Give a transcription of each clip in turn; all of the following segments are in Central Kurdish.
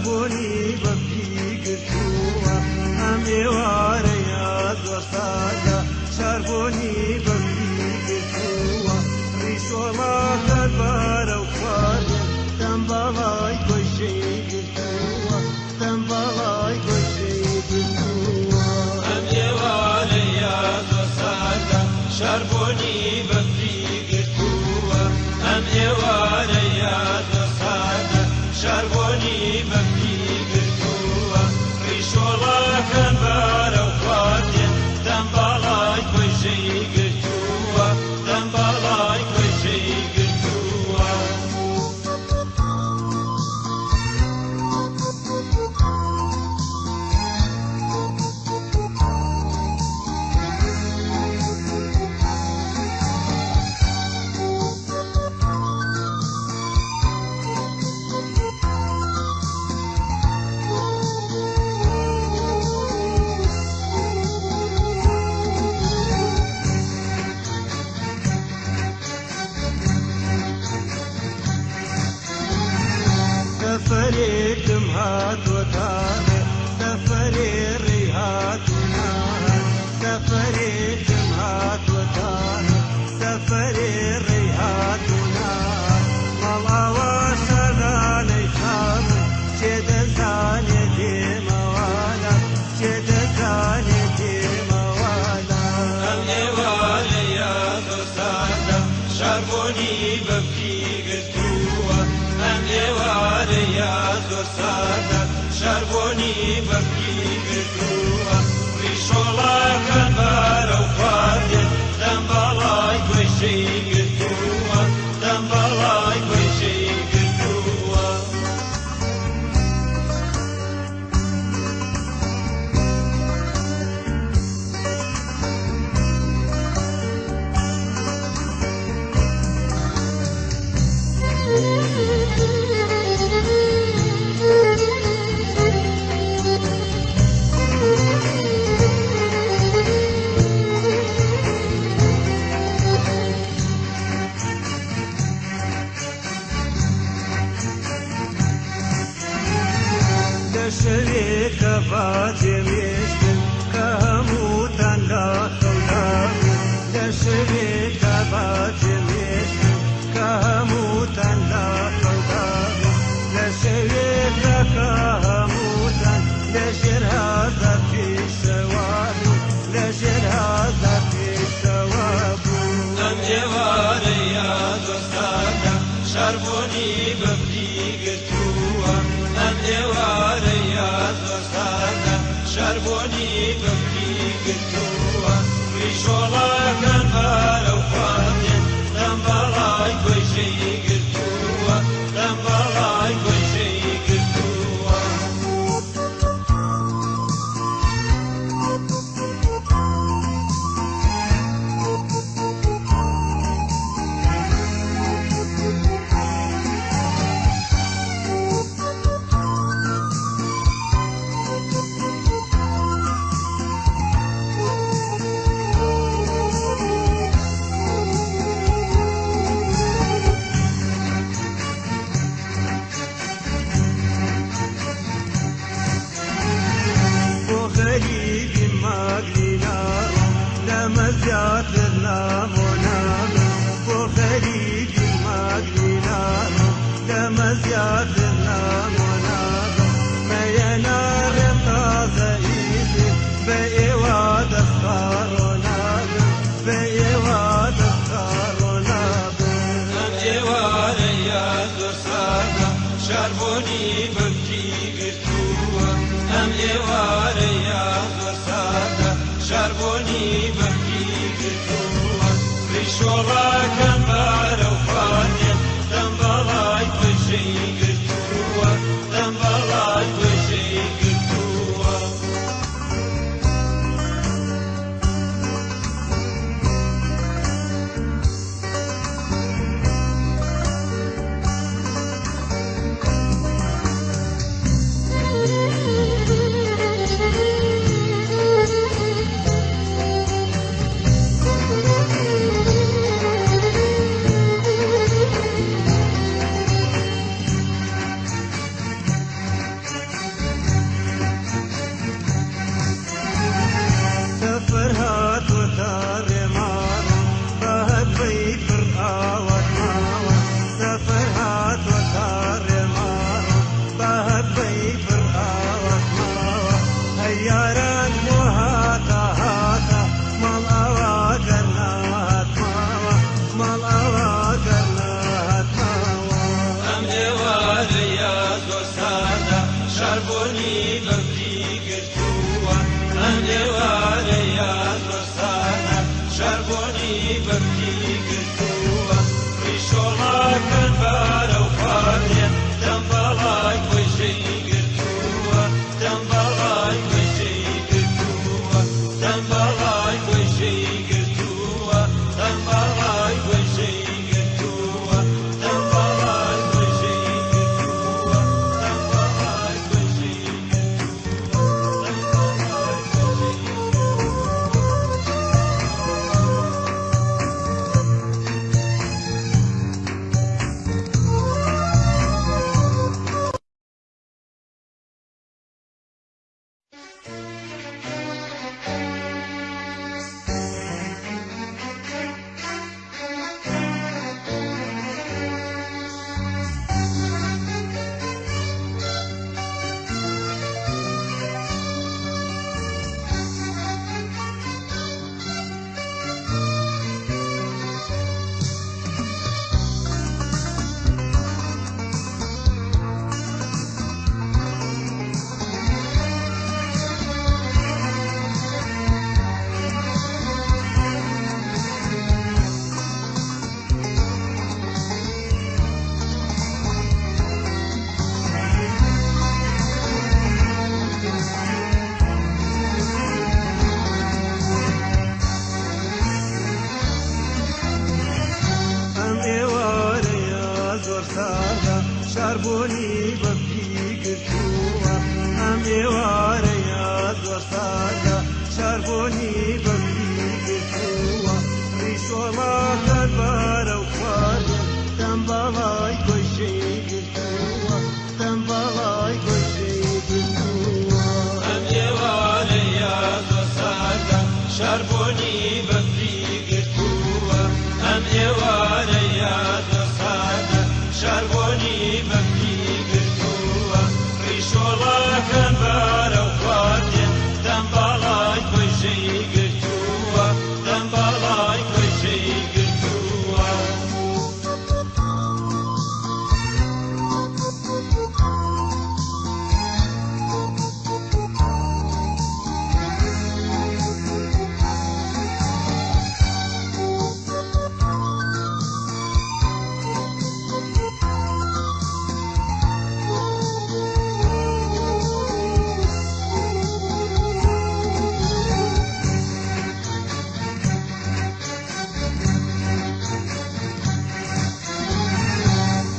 شاربونی بەفری گرتووە ئەم ئێوارەیە زۆر سادە شاربونی بەفری گرتووە ڕیشۆڵاکە بارە و خوارێن تەمبەڵای گۆشەی گرتووە تەمبەڵای گۆشەی گرتووە ئەم ئێوارەیە زۆر سادە شاربونی بەفری گرتووە ئەم ئێوارەیە زۆر سادە شاربونی بەفری گرتووە ڕیشۆڵاکە بارە و خوارێن تەمبەڵای گۆشەی گرتووە تەمبەڵای گۆشەی گرتووە سەفەرێکم هاتوۆتانێ سەفەرێ ڕێی هاتوونان سەفەرێکم هاتوۆتانێ سەفەرێ ڕێی هاتوونان مەڵاوە شەغانەی خامن چێدەزانێ دێمەوانە چێدەزانێ دێمەوانە ئەم ئێوارەیە زۆر سادە شاربونی بەفری گرتووە ئەم ئێوارەیە زۆر سادە شاربونی بەفری گرتووە ڕیشۆڵاکە بارە و خوارێن تەمبەڵای گۆشەی گرتووە تەمبەڵای گۆشەی گرتووە شەوێکە باجێمێشتن کە هەمووتان لە خەونابن لە شەوێکە باجێمێشتن کە هەمووتان لە خەونابن لە شەوێکە کە هەمووتان لەژێر هازە پێشەوا بوو لەژێر هازە پێشەوا بوو ئەم ئێوارەیە زۆر سادە شاربونی بەفری گرتووە ئەم ئێوارەیە زۆر سادە شاربونی بەفری گرتووە ڕیشۆڵاکە بارە و خوارێن تەمبەڵای گۆشەی گرتووە تەمبەڵای گۆشەی گرتووە غەریبی ماگریناڕۆ لەمە زیاتر نامۆنامە بۆ غەریبی ماگریناڕۆ لەمە زیاتر نامۆنامە مەیەناڕێ تازە ئیدن بە ئێوە دەستخاڕۆ نابن بە ئێوە دەستخاڕۆ نابن ئەم ئێوارەیە زۆر سادە شاربونی بەفری گرتووە ئەم ئێوارەیە زۆر سادە شاربونی بەفری گرتووە ڕیشۆڵاکە بارە و خوارێن تەمبەڵای گۆشەی گرتووە تەمبەڵای گۆشەی گرتووە سفر هات وتار مارا بهد بيبر آوات ماوا سفر هات وتار مارا بهد بيبر آوات ماوا هياران وهاتا هاتا مال أواقرنا هات ماوا مال أواقرنا هات ماوا أم إواريا زوسادا شربوني بكي قرتوا أم إواريا زوسادا شربوني بكي قرتوا ريشولا كنبارا وفاريا تنبالاي وشي قرتوا تنبالاي وشي قرتوا تنبالاي وشي قرتوا تنبالاي وشي قرتوا تنبالاي وشي قرتوا تنبالاي وشي أم إيواريا زور سادا شربوني بكي قرتوا أم إيواريا زور سادا شربوني بكي قرتوا ريشولا كنبارا وفاريا تنبالاي كوشي قرتوا تنبالاي كوشي قرتوا أم إواريا زوسادا شربوني بكي قرتوا أم إواريا زوسادا شربوني بكي قرتوا ريشولا كنبارا وفاريا تنبالاي كوشي قرتوا تنبالاي كوشي قرتوا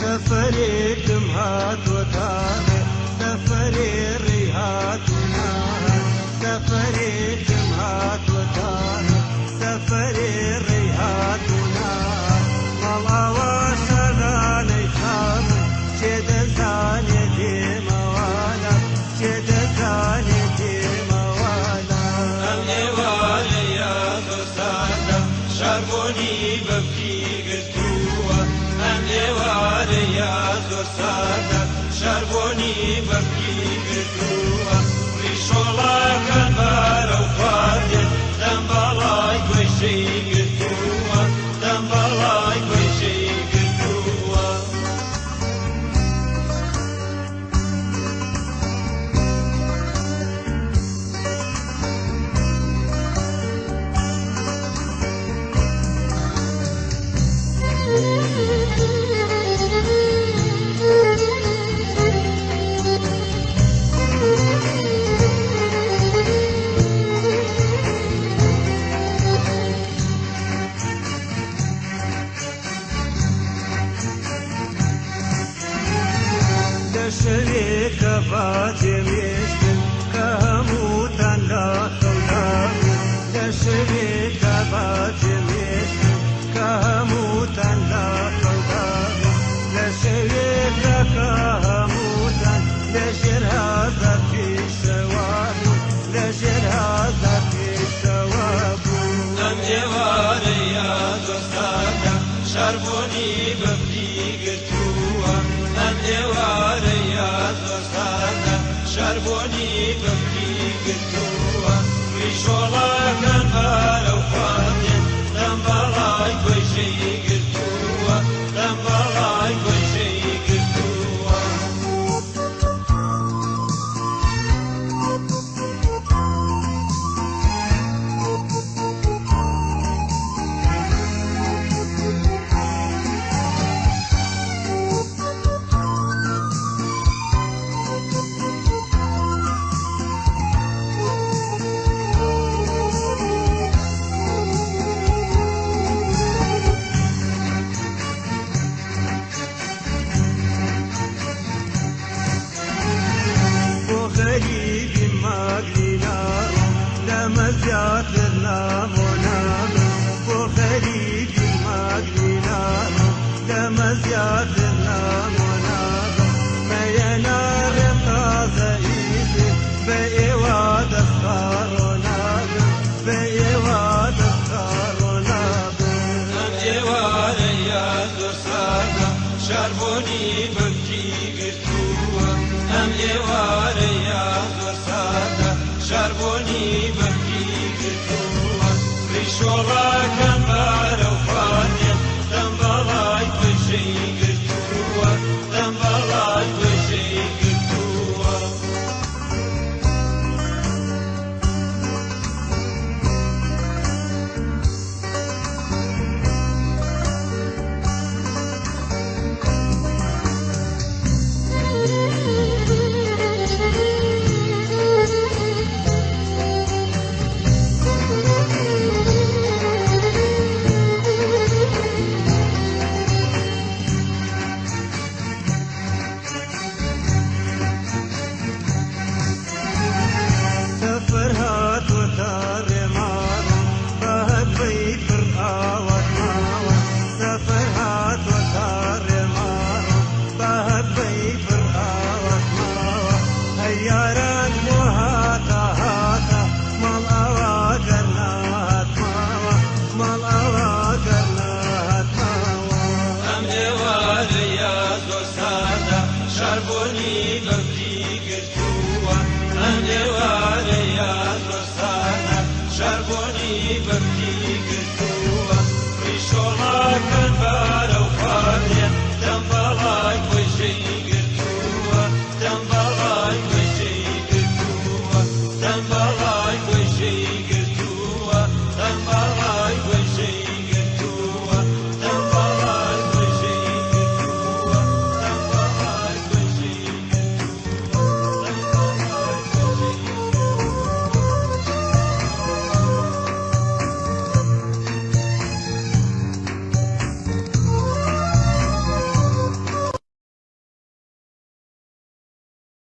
سفري دمهات وتاهي سفري ريهات وناهي سفري دمهات وتاهي سفري ريهات وناهي مالاوا شغالي خامن شدن ثاني دي موالا شدن ثاني دي موالا أم إواريا زوسادا شربوني بكي قرتوا أم إواريا زوسادا شربوني بكي قرتوا ريشولا كنبارا وفاريا تنبالاي كوشي قرتوا تنبالاي كوشي قرتوا شريك فاتم يشتم كهموتا لا خلاه لا شريك فاتم يشتم كهموتا لا خلاه لا شريك كهموتا لا شر هذا في الشوارع لا شر هذا في الشوارع زیاتر نامۆنامە بۆ خەریکی ماگرینامە لەمە زیاتر نامۆنامە مەیەناڕێ تازەئیدێ بە ئێوە دەستخاڕۆنابم بە ئێوە دەستخاڕۆنابم ئەم ئێوارەیە زۆر سادە شاربۆنی بەفری گرتووە ئەم ئێوارەیە زۆر سادە شاربۆنی بەفری گرتووە ڕیشۆڵەکەم بارە و خوانێن دەمبەڵای بەشەی گرتووە دەمبەڵای بەشەی گرتووە سەفەر هاتووەتە ڕێماڵە بە هەبەی پڕ ئاوات ماوە سەفەر هاتووەتە ڕێماڵە بە هەبەی پڕ ئاوات ماوە هەیاران بۆ هاتە هاتە ماڵ ئەوە گەر نەهات ماوە ماڵ ئەوە گەر نەهات ماوە ئەم ئێوارەیە زۆر سادە شاربۆنی بەفری گرتووە ئەم ئێوارەیە زۆر سادە شاربۆنی بەفری